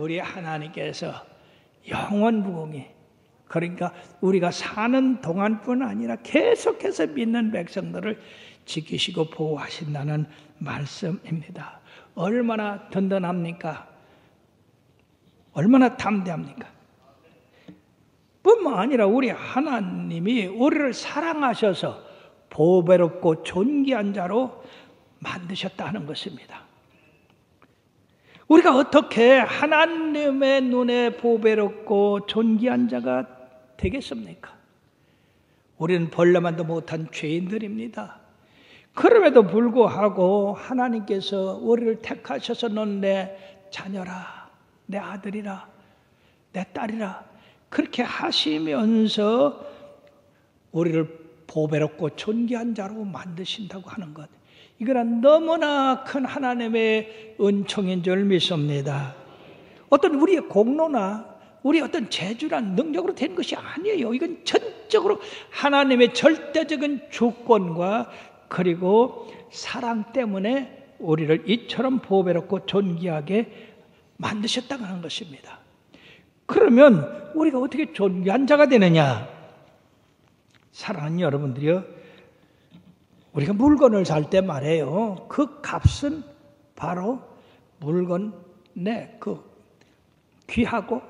우리 하나님께서 영원 무궁히, 그러니까 우리가 사는 동안뿐 아니라 계속해서 믿는 백성들을 지키시고 보호하신다는 말씀입니다. 얼마나 든든합니까? 얼마나 담대합니까? 뿐만 아니라 우리 하나님이 우리를 사랑하셔서 보배롭고 존귀한 자로 만드셨다는 것입니다. 우리가 어떻게 하나님의 눈에 보배롭고 존귀한 자가 되겠습니까? 우리는 벌레만도 못한 죄인들입니다. 그럼에도 불구하고 하나님께서 우리를 택하셔서 넌 내 자녀라, 내 아들이라, 내 딸이라 그렇게 하시면서 우리를 보배롭고 존귀한 자로 만드신다고 하는 것, 이거는 너무나 큰 하나님의 은총인 줄 믿습니다. 어떤 우리의 공로나 우리 어떤 재주란 능력으로 된 것이 아니에요. 이건 전적으로 하나님의 절대적인 주권과 그리고 사랑 때문에 우리를 이처럼 보배롭고 존귀하게 만드셨다고 하는 것입니다. 그러면 우리가 어떻게 존귀한 자가 되느냐? 사랑하는 여러분들이요, 우리가 물건을 살 때 말해요, 그 값은 바로 물건의 그 귀하고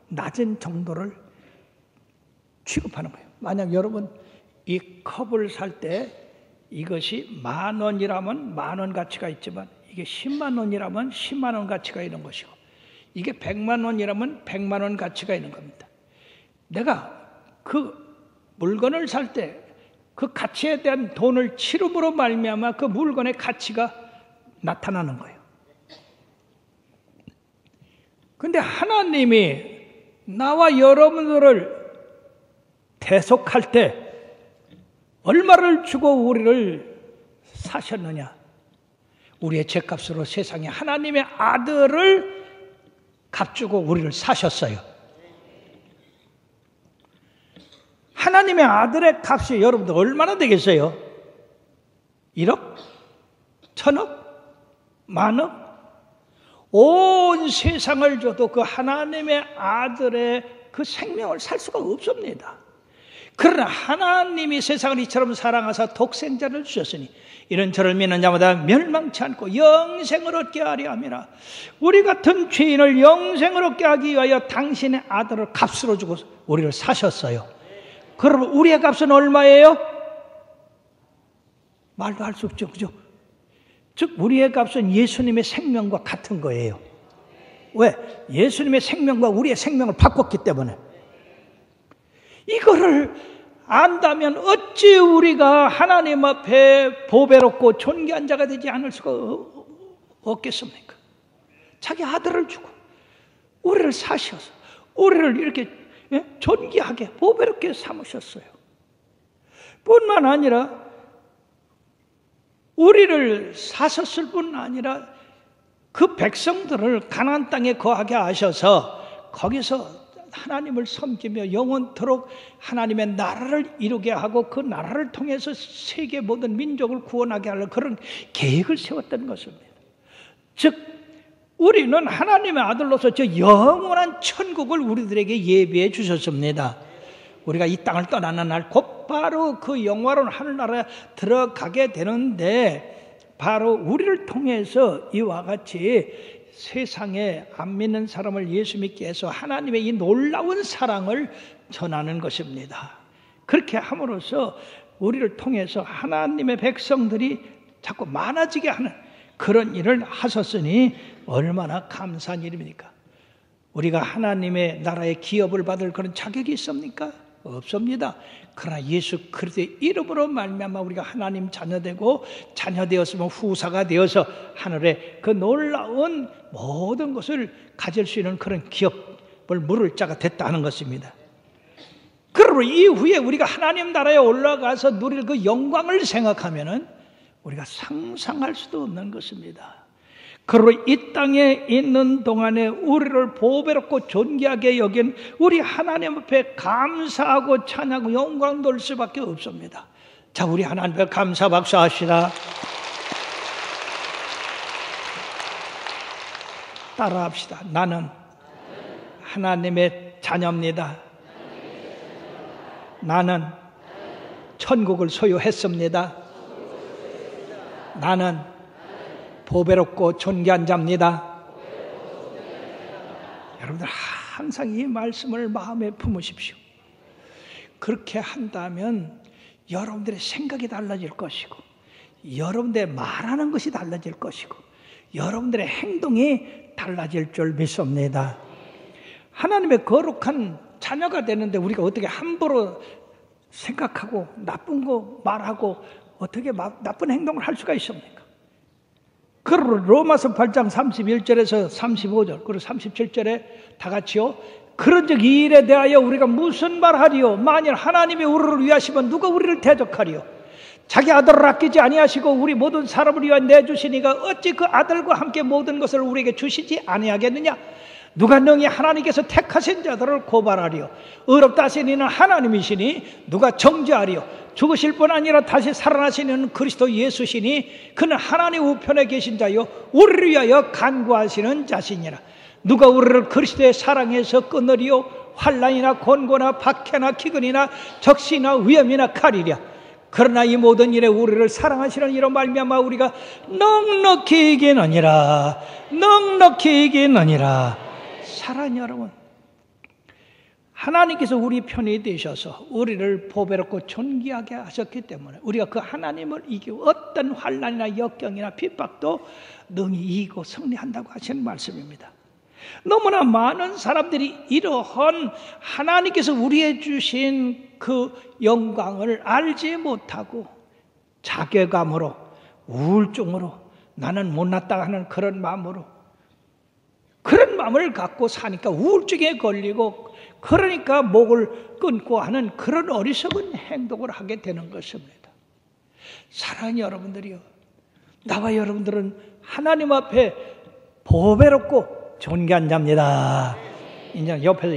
낮은 정도를 취급하는 거예요. 만약 여러분 이 컵을 살 때 이것이 10,000원이라면 10,000원 가치가 있지만 이게 10만 원이라면 10만 원 가치가 있는 것이고 이게 100만 원이라면 100만 원 가치가 있는 겁니다. 내가 그 물건을 살 때 그 가치에 대한 돈을 치름으로 말미암아 그 물건의 가치가 나타나는 거예요. 근데 하나님이 나와 여러분들을 대속할 때 얼마를 주고 우리를 사셨느냐? 우리의 죄값으로 세상에 하나님의 아들을 값주고 우리를 사셨어요. 하나님의 아들의 값이 여러분들 얼마나 되겠어요? 1억? 1,000억? 10,000억? 온 세상을 줘도 그 하나님의 아들의 그 생명을 살 수가 없습니다. 그러나 하나님이 세상을 이처럼 사랑하사 독생자를 주셨으니 이런 저를 믿는 자마다 멸망치 않고 영생을 얻게 하려 함이라. 우리 같은 죄인을 영생을 얻게 하기 위하여 당신의 아들을 값으로 주고 우리를 사셨어요. 그러면 우리의 값은 얼마예요? 말도 할 수 없죠, 그죠? 즉 우리의 값은 예수님의 생명과 같은 거예요. 왜? 예수님의 생명과 우리의 생명을 바꿨기 때문에. 이거를 안다면 어찌 우리가 하나님 앞에 보배롭고 존귀한 자가 되지 않을 수가 없겠습니까? 자기 아들을 주고 우리를 사셔서 우리를 이렇게 존귀하게 보배롭게 삼으셨어요. 뿐만 아니라 우리를 사셨을 뿐 아니라 그 백성들을 가나안 땅에 거하게 하셔서 거기서 하나님을 섬기며 영원토록 하나님의 나라를 이루게 하고 그 나라를 통해서 세계 모든 민족을 구원하게 하려 그런 계획을 세웠던 것입니다. 즉 우리는 하나님의 아들로서 저 영원한 천국을 우리들에게 예비해 주셨습니다. 우리가 이 땅을 떠나는 날 곧바로 그 영화로운 하늘나라에 들어가게 되는데 바로 우리를 통해서 이와 같이 세상에 안 믿는 사람을 예수 믿게 해서 하나님의 이 놀라운 사랑을 전하는 것입니다. 그렇게 함으로써 우리를 통해서 하나님의 백성들이 자꾸 많아지게 하는 그런 일을 하셨으니 얼마나 감사한 일입니까? 우리가 하나님의 나라의 기업을 받을 그런 자격이 있습니까? 없습니다. 그러나 예수 그리스도의 이름으로 말미암아 우리가 하나님 자녀되고 자녀되었으면 후사가 되어서 하늘에 그 놀라운 모든 것을 가질 수 있는 그런 기업을 물을 자가 됐다는 것입니다. 그러므로 이후에 우리가 하나님 나라에 올라가서 누릴 그 영광을 생각하면은 우리가 상상할 수도 없는 것입니다. 그러므로 이 땅에 있는 동안에 우리를 보배롭고 존귀하게 여긴 우리 하나님 앞에 감사하고 찬양하고 영광 돌 수밖에 없습니다. 자, 우리 하나님 앞에 감사 박수합시다. 따라합시다. 나는 하나님의 자녀입니다. 나는 천국을 소유했습니다. 나는 보배롭고 존귀한 자입니다. 여러분들 항상 이 말씀을 마음에 품으십시오. 그렇게 한다면 여러분들의 생각이 달라질 것이고, 여러분들의 말하는 것이 달라질 것이고, 여러분들의 행동이 달라질 줄 믿습니다. 하나님의 거룩한 자녀가 되는데 우리가 어떻게 함부로 생각하고 나쁜 거 말하고 어떻게 나쁜 행동을 할 수가 있습니까? 그러므로 로마서 8장 31절에서 35절 그리고 37절에 다 같이요. 그런즉 이 일에 대하여 우리가 무슨 말하리요? 만일 하나님이 우리를 위하시면 누가 우리를 대적하리요? 자기 아들을 아끼지 아니하시고 우리 모든 사람을 위하여 내주시니가 어찌 그 아들과 함께 모든 것을 우리에게 주시지 아니하겠느냐? 누가 능히 하나님께서 택하신 자들을 고발하리요? 의롭다 하신 이는 하나님이시니 누가 정죄하리요? 죽으실 뿐 아니라 다시 살아나시는 그리스도 예수시니 그는 하나님 우편에 계신 자요 우리를 위하여 간구하시는 자시니라. 누가 우리를 그리스도의 사랑에서 끊으리요? 환난이나 곤고나 박해나 기근이나 적시나 위험이나 칼이랴. 그러나 이 모든 일에 우리를 사랑하시는 이로 말미암아 우리가 넉넉히 이기느니라. 넉넉히 이기느니라. 사랑하는 여러분, 하나님께서 우리 편이 되셔서 우리를 보배롭고 존귀하게 하셨기 때문에 우리가 그 하나님을 이기고 어떤 환난이나 역경이나 핍박도 능히 이기고 승리한다고 하시는 말씀입니다. 너무나 많은 사람들이 이러한 하나님께서 우리에게 주신 그 영광을 알지 못하고 자괴감으로, 우울증으로, 나는 못났다 하는 그런 마음으로, 그런 마음을 갖고 사니까 우울증에 걸리고, 그러니까 목을 끊고 하는 그런 어리석은 행동을 하게 되는 것입니다. 사랑하는 여러분들이요, 나와 여러분들은 하나님 앞에 보배롭고 존귀한 자입니다. 이제 옆에서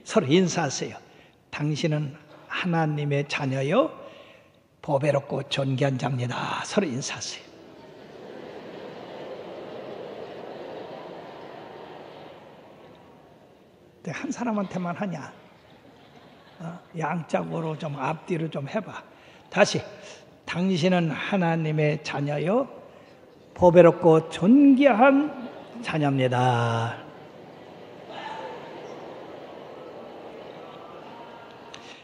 서로 인사하세요. 당신은 하나님의 자녀요 보배롭고 존귀한 자입니다. 서로 인사하세요. 한 사람한테만 하냐? 양짝으로 좀 앞뒤로 좀 해봐. 다시. 당신은 하나님의 자녀요 보배롭고 존귀한 자녀입니다.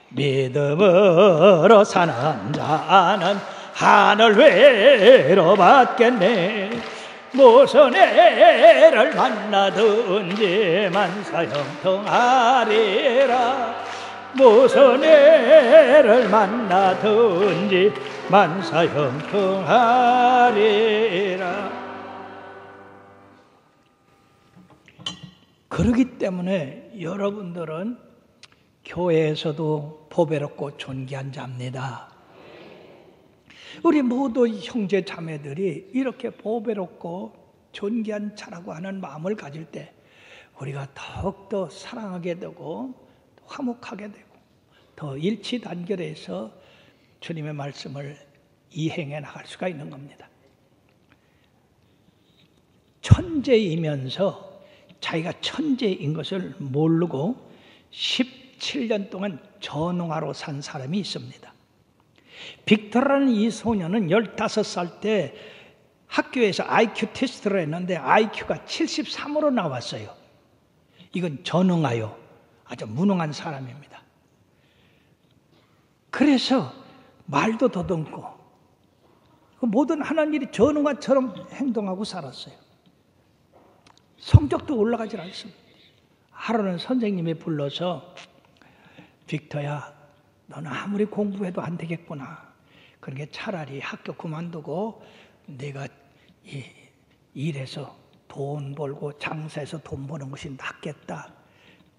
믿음으로 사는 자는 하늘 위로 받겠네. 무슨 애를 만나든지 만사형통하리라. 무슨 애를 만나든지 만사형통하리라. 그렇기 때문에 여러분들은 교회에서도 보배롭고 존귀한 자입니다. 우리 모두 형제 자매들이 이렇게 보배롭고 존귀한 자라고 하는 마음을 가질 때 우리가 더욱더 사랑하게 되고 화목하게 되고 더 일치단결해서 주님의 말씀을 이행해 나갈 수가 있는 겁니다. 천재이면서 자기가 천재인 것을 모르고 17년 동안 전응아로 산 사람이 있습니다. 빅터라는 이 소녀는 15살 때 학교에서 IQ 테스트를 했는데 IQ가 73으로 나왔어요. 이건 전응아요. 아주 무능한 사람입니다. 그래서 말도 더듬고 모든 하는 일이 전응아처럼 행동하고 살았어요. 성적도 올라가질 않습니다. 하루는 선생님이 불러서 빅터야, 너는 아무리 공부해도 안 되겠구나. 그러니까 차라리 학교 그만두고 네가 일해서 돈 벌고 장사해서 돈 버는 것이 낫겠다.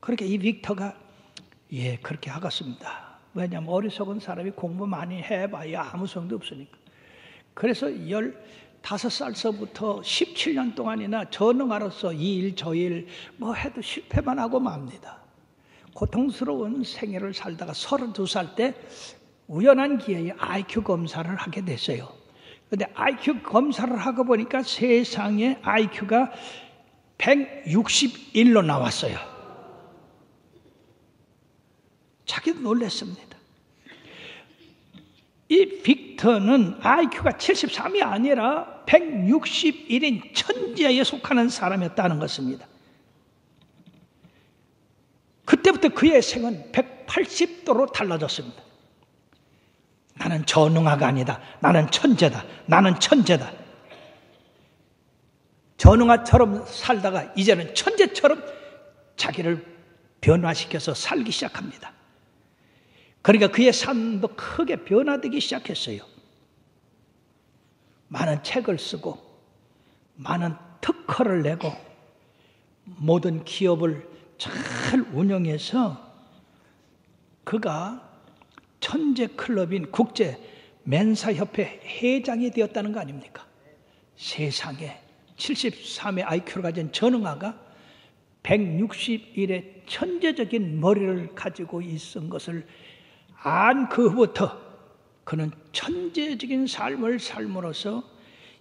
그렇게 이 빅터가 예 그렇게 하겠습니다. 왜냐하면 어리석은 사람이 공부 많이 해봐야 아무 소용도 없으니까. 그래서 15살서부터 17년 동안이나 전응아로서 이 일 저 일 뭐 해도 실패만 하고 맙니다. 고통스러운 생애를 살다가 32살 때 우연한 기회에 IQ 검사를 하게 됐어요. 그런데 IQ 검사를 하고 보니까 세상에 IQ가 161로 나왔어요. 자기도 놀랐습니다. 이 빅터는 IQ가 73이 아니라 161인 천재에 속하는 사람이었다는 것입니다. 그때부터 그의 생은 180도로 달라졌습니다. 나는 전능화가 아니다. 나는 천재다. 나는 천재다. 전능화처럼 살다가 이제는 천재처럼 자기를 변화시켜서 살기 시작합니다. 그러니까 그의 삶도 크게 변화되기 시작했어요. 많은 책을 쓰고 많은 특허를 내고 모든 기업을 잘 운영해서 그가 천재클럽인 국제 멘사협회 회장이 되었다는 거 아닙니까? 세상에 73의 IQ를 가진 전능아가 161의 천재적인 머리를 가지고 있은 것을 안 그후부터 그는 천재적인 삶을 삶으로써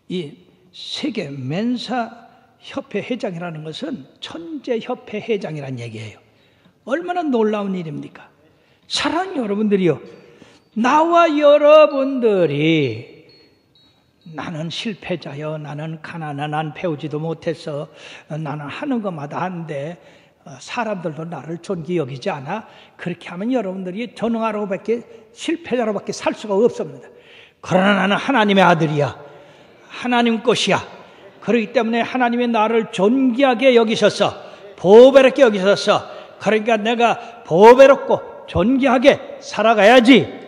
이 세계 멘사협회 회장이라는 것은 천재협회 회장이라는 얘기예요. 얼마나 놀라운 일입니까? 사랑하는 여러분들이요, 나와 여러분들이 나는 실패자요, 나는 가난해, 난 배우지도 못해서 나는 하는 것마다 안 돼, 사람들도 나를 존귀 여기지 않아, 그렇게 하면 여러분들이 전능하로밖에 실패자로밖에 살 수가 없습니다. 그러나 나는 하나님의 아들이야, 하나님 것이야. 그렇기 때문에 하나님이 나를 존귀하게 여기셔서 보배롭게 여기셔서, 그러니까 내가 보배롭고 존귀하게 살아가야지.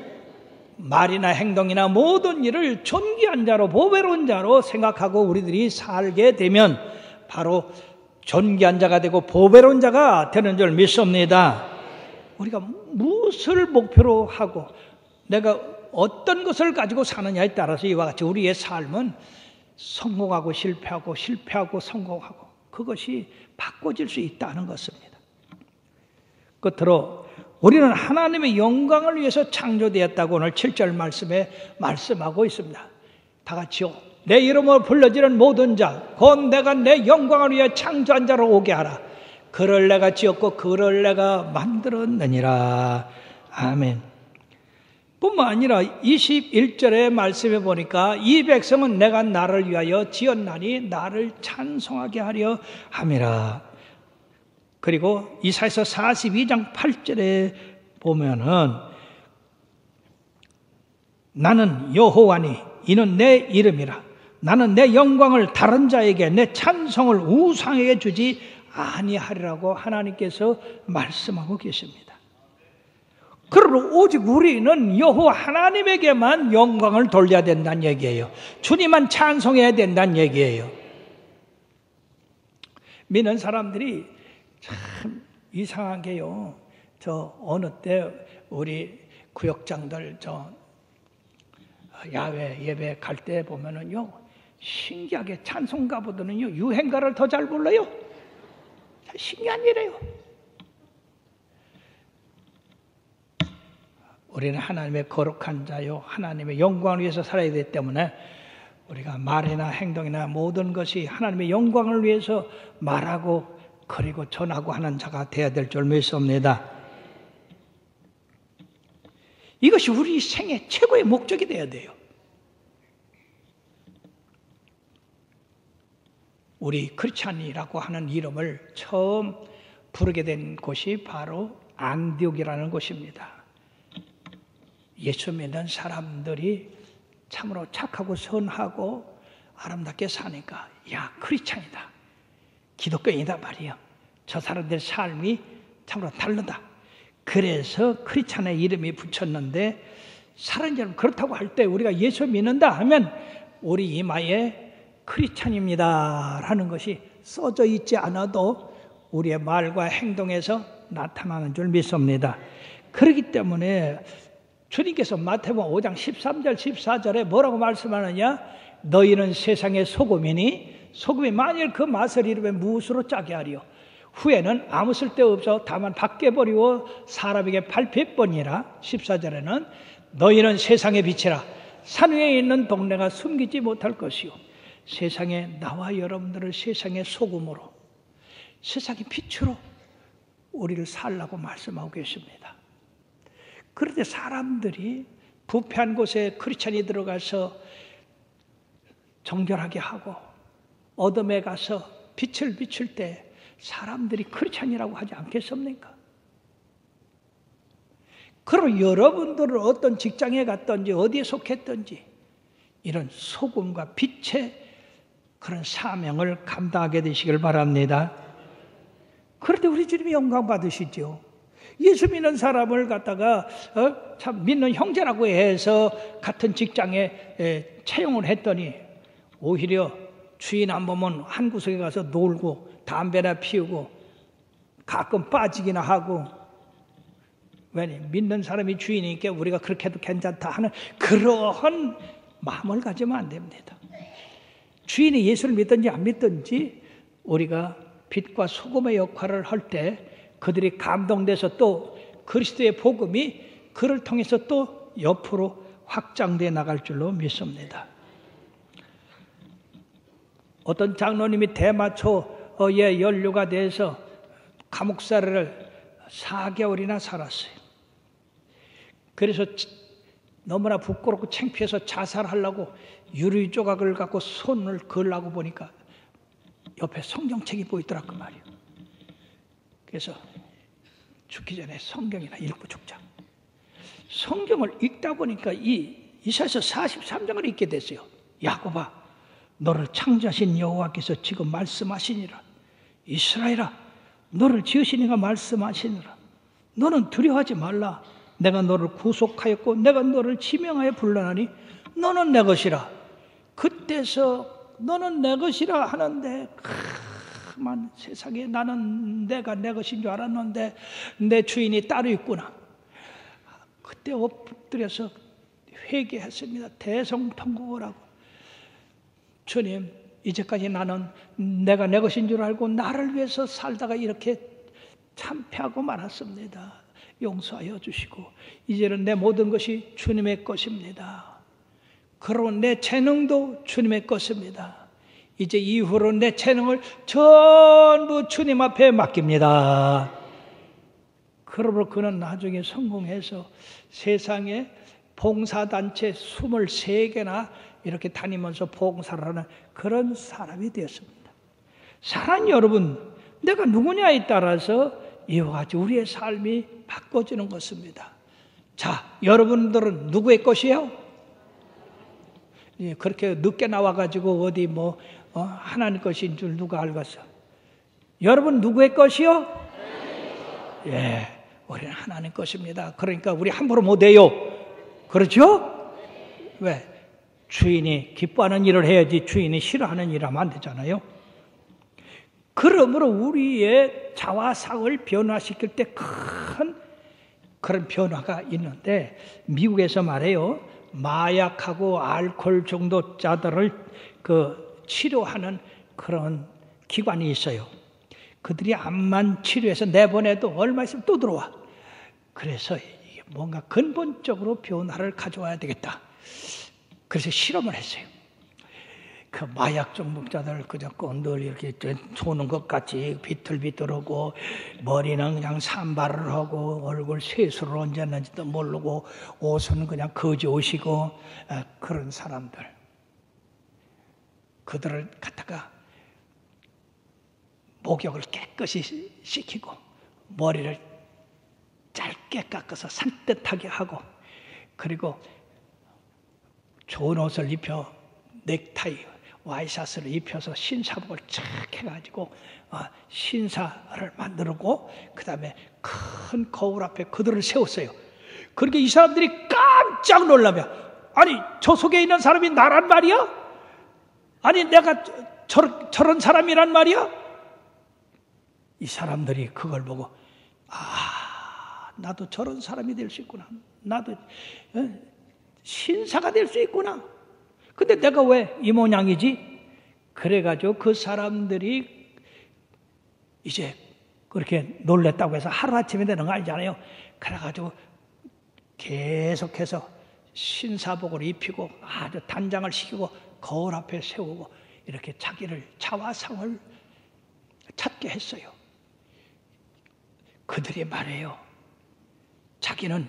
말이나 행동이나 모든 일을 존귀한 자로 보배로운 자로 생각하고 우리들이 살게 되면 바로 존귀한 자가 되고 보배로운 자가 되는 줄 믿습니다. 우리가 무엇을 목표로 하고 내가 어떤 것을 가지고 사느냐에 따라서 이와 같이 우리의 삶은 성공하고 실패하고 실패하고 성공하고 그것이 바꿔질 수 있다는 것입니다. 끝으로 우리는 하나님의 영광을 위해서 창조되었다고 오늘 7절 말씀에 말씀하고 있습니다. 다 같이요. 내 이름으로 불러지는 모든 자 곧 내가 내 영광을 위해 창조한 자로 오게 하라. 그를 내가 지었고 그를 내가 만들었느니라. 아멘. 뿐만 아니라 21절의 말씀에 보니까 이 백성은 내가 나를 위하여 지었나니 나를 찬송하게 하려 함이라. 그리고 이사야서 42장 8절에 보면은 나는 여호와니 이는 내 이름이라. 나는 내 영광을 다른 자에게 내 찬송을 우상에게 주지 아니하리라고 하나님께서 말씀하고 계십니다. 그러므로 오직 우리는 여호와 하나님에게만 영광을 돌려야 된다는 얘기예요. 주님만 찬송해야 된다는 얘기예요. 믿는 사람들이 참 이상한 게요. 저 어느 때 우리 구역장들 저 야외 예배 갈 때 보면은요, 신기하게 찬송가보다는요 유행가를 더 잘 불러요. 신기한 일이에요. 우리는 하나님의 거룩한 자요, 하나님의 영광을 위해서 살아야 되기 때문에 우리가 말이나 행동이나 모든 것이 하나님의 영광을 위해서 말하고 그리고 전하고 하는 자가 되어야 될 줄 믿습니다. 이것이 우리 생의 최고의 목적이 되어야 돼요. 우리 크리스찬이라고 하는 이름을 처음 부르게 된 곳이 바로 안디옥이라는 곳입니다. 예수 믿는 사람들이 참으로 착하고 선하고 아름답게 사니까 야, 크리스찬이다, 기독교인이다 말이야. 저 사람들의 삶이 참으로 다르다. 그래서 크리스찬의 이름이 붙였는데, 사람들은 그렇다고 할 때 우리가 예수 믿는다 하면 우리 이마에 크리스찬입니다 라는 것이 써져 있지 않아도 우리의 말과 행동에서 나타나는 줄 믿습니다. 그렇기 때문에 주님께서 마태복음 5장 13절 14절에 뭐라고 말씀하느냐, 너희는 세상의 소금이니 소금이 만일 그 맛을 잃으면 무엇으로 짜게 하리요. 후에는 아무 쓸데없어 다만 밖에 버리고 사람에게 밟힐뿐이라. 14절에는 너희는 세상의 빛이라. 산 위에 있는 동네가 숨기지 못할 것이요. 세상에 나와 여러분들을 세상의 소금으로, 세상의 빛으로 우리를 살라고 말씀하고 계십니다. 그런데 사람들이 부패한 곳에 크리스찬이 들어가서 정결하게 하고 어둠에 가서 빛을 비출 때 사람들이 크리스찬이라고 하지 않겠습니까? 그럼 여러분들은 어떤 직장에 갔든지 어디에 속했든지 이런 소금과 빛의 그런 사명을 감당하게 되시길 바랍니다. 그런데 우리 주님이 영광 받으시죠. 예수 믿는 사람을 갖다가 참 믿는 형제라고 해서 같은 직장에 채용을 했더니 오히려 주인 안 보면 한 구석에 가서 놀고 담배나 피우고 가끔 빠지기나 하고, 왜냐 믿는 사람이 주인이니까 우리가 그렇게 해도 괜찮다 하는 그러한 마음을 가지면 안 됩니다. 주인이 예수를 믿든지 안 믿든지 우리가 빛과 소금의 역할을 할 때 그들이 감동돼서 또 그리스도의 복음이 그를 통해서 또 옆으로 확장돼 나갈 줄로 믿습니다. 어떤 장로님이 대마초에 연루가 돼서 감옥살이를 4개월이나 살았어요. 그래서 너무나 부끄럽고 창피해서 자살하려고 유리 조각을 갖고 손을 걸라고 보니까 옆에 성경책이 보이더라고 말이에요. 그래서 죽기 전에 성경이나 읽고 죽자. 성경을 읽다 보니까 이사야서 43장을 읽게 됐어요. 야곱아, 너를 창조하신 여호와께서 지금 말씀하시니라. 이스라엘아, 너를 지으신 이가 말씀하시니라. 너는 두려워하지 말라. 내가 너를 구속하였고 내가 너를 지명하여 불러나니 너는 내 것이라. 그때서 너는 내 것이라 하는데 그만 세상에 나는 내가 내 것인 줄 알았는데 내 주인이 따로 있구나. 그때 엎드려서 회개했습니다. 대성통곡을 하고, 주님, 이제까지 나는 내가 내 것인 줄 알고 나를 위해서 살다가 이렇게 참패하고 말았습니다. 용서하여 주시고 이제는 내 모든 것이 주님의 것입니다. 그러고 내 재능도 주님의 것입니다. 이제 이후로 내 재능을 전부 주님 앞에 맡깁니다. 그러므로 그는 나중에 성공해서 세상에 봉사단체 23개나 이렇게 다니면서 봉사를 하는 그런 사람이 되었습니다. 사랑하는 여러분, 내가 누구냐에 따라서 이와 같이 우리의 삶이 바꿔지는 것입니다. 자, 여러분들은 누구의 것이에요? 그렇게 늦게 나와가지고 어디 하나님 것인 줄 누가 알겠어? 여러분 누구의 것이요? 예, 우리는 하나님 것입니다. 그러니까 우리 함부로 못해요. 그렇죠? 왜? 주인이 기뻐하는 일을 해야지 주인이 싫어하는 일을 하면 안 되잖아요. 그러므로 우리의 자화상을 변화시킬 때 큰 그런 변화가 있는데, 미국에서 말해요. 마약하고 알코올 중독자들을 치료하는 그런 기관이 있어요. 그들이 암만 치료해서 내보내도 얼마 있으면 또 들어와. 그래서 뭔가 근본적으로 변화를 가져와야 되겠다. 그래서 실험을 했어요. 그 마약 중독자들 그저 늘 이렇게 조는 것 같이 비틀비틀하고, 머리는 그냥 산발을 하고, 얼굴 세수를 언제 했는지도 모르고, 옷은 그냥 거지 옷이고, 그런 사람들, 그들을 갖다가 목욕을 깨끗이 시키고 머리를 짧게 깎아서 산뜻하게 하고, 그리고 좋은 옷을 입혀 넥타이 와이셔츠를 입혀서 신사복을 착 해가지고 신사를 만들고, 그 다음에 큰 거울 앞에 그들을 세웠어요. 그러니까 이 사람들이 깜짝 놀라며, 아니 저 속에 있는 사람이 나란 말이야? 아니 내가 저런 사람이란 말이야? 이 사람들이 그걸 보고, 나도 저런 사람이 될 수 있구나. 나도 신사가 될 수 있구나. 근데 내가 왜 이 모양이지? 그래가지고 그 사람들이 이제 그렇게 놀랬다고 해서 하루아침에 되는 거 아니잖아요. 그래가지고 계속해서 신사복을 입히고 아주 단장을 시키고 거울 앞에 세우고 이렇게 자기를 자화상을 찾게 했어요. 그들이 말해요. 자기는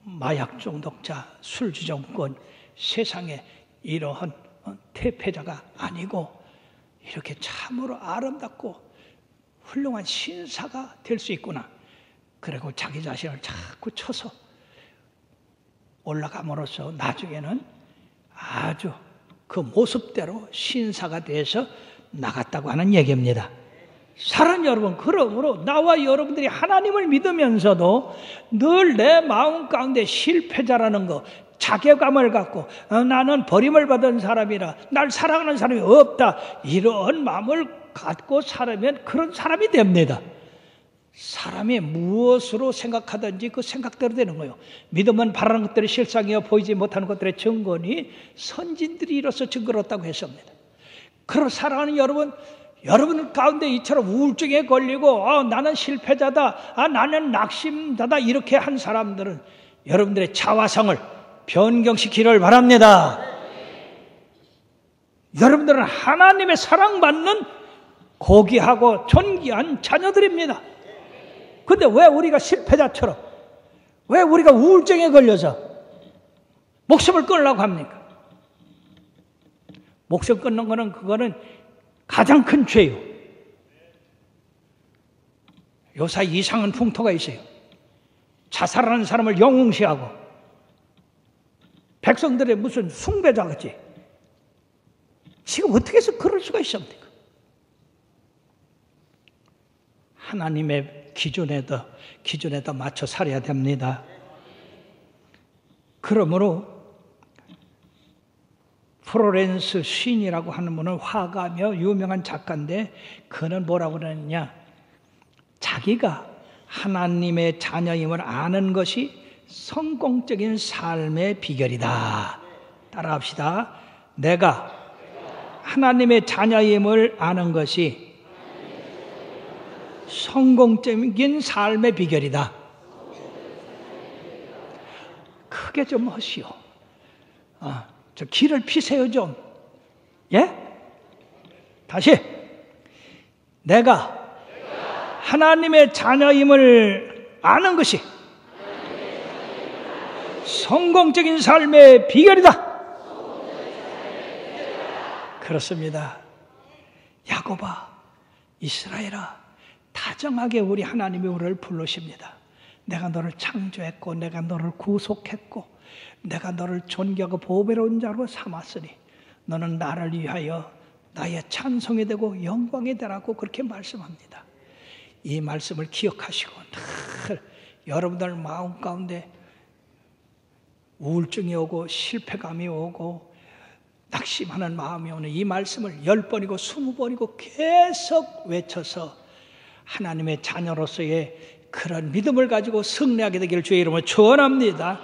마약 중독자, 술주정권, 세상에 이러한 태폐자가 아니고 이렇게 참으로 아름답고 훌륭한 신사가 될 수 있구나. 그리고 자기 자신을 자꾸 쳐서 올라감으로써 나중에는 아주 그 모습대로 신사가 돼서 나갔다고 하는 얘기입니다. 사랑하는 여러분, 그러므로 나와 여러분들이 하나님을 믿으면서도 늘 내 마음 가운데 실패자라는 거, 자괴감을 갖고 나는 버림을 받은 사람이라, 날 사랑하는 사람이 없다, 이런 마음을 갖고 살면 그런 사람이 됩니다. 사람이 무엇으로 생각하든지 그 생각대로 되는 거예요. 믿음은 바라는 것들의 실상이요 보이지 못하는 것들의 증거니 선진들이 이로써 증거롭다고 했습니다. 그러나 사랑하는 여러분, 여러분 가운데 이처럼 우울증에 걸리고 나는 실패자다, 나는 낙심자다 이렇게 한 사람들은 여러분들의 자화상을 변경시키기를 바랍니다. 여러분들은 하나님의 사랑받는 고귀하고 존귀한 자녀들입니다. 근데 왜 우리가 실패자처럼, 왜 우리가 우울증에 걸려서 목숨을 끊으려고 합니까? 목숨 끊는 거는 그거는 가장 큰 죄요. 요새 이상한 풍토가 있어요. 자살하는 사람을 영웅시하고 백성들의 무슨 숭배자같이. 지금 어떻게 해서 그럴 수가 있습니까? 하나님의 기준에다 맞춰 살아야 됩니다. 그러므로 플로렌스 쉰이라고 하는 분은 화가며 유명한 작가인데 그는 뭐라고 그러느냐, 자기가 하나님의 자녀임을 아는 것이 성공적인 삶의 비결이다. 따라합시다. 내가 하나님의 자녀임을 아는 것이 성공적인 삶의 비결이다. 크게 좀 하시오. 저 길을 피세요 좀. 예? 다시. 내가 하나님의 자녀임을 아는 것이 성공적인 삶의 비결이다. 그렇습니다. 야곱아, 이스라엘아, 다정하게 우리 하나님이 우리를 부르십니다. 내가 너를 창조했고 내가 너를 구속했고 내가 너를 존귀하고 보배로운 자로 삼았으니 너는 나를 위하여 나의 찬송이 되고 영광이 되라고 그렇게 말씀합니다. 이 말씀을 기억하시고 늘 여러분들 마음 가운데 우울증이 오고 실패감이 오고 낙심하는 마음이 오는 이 말씀을 10번이고 20번이고 계속 외쳐서 하나님의 자녀로서의 그런 믿음을 가지고 승리하게 되기를 주의 이름으로 축원합니다.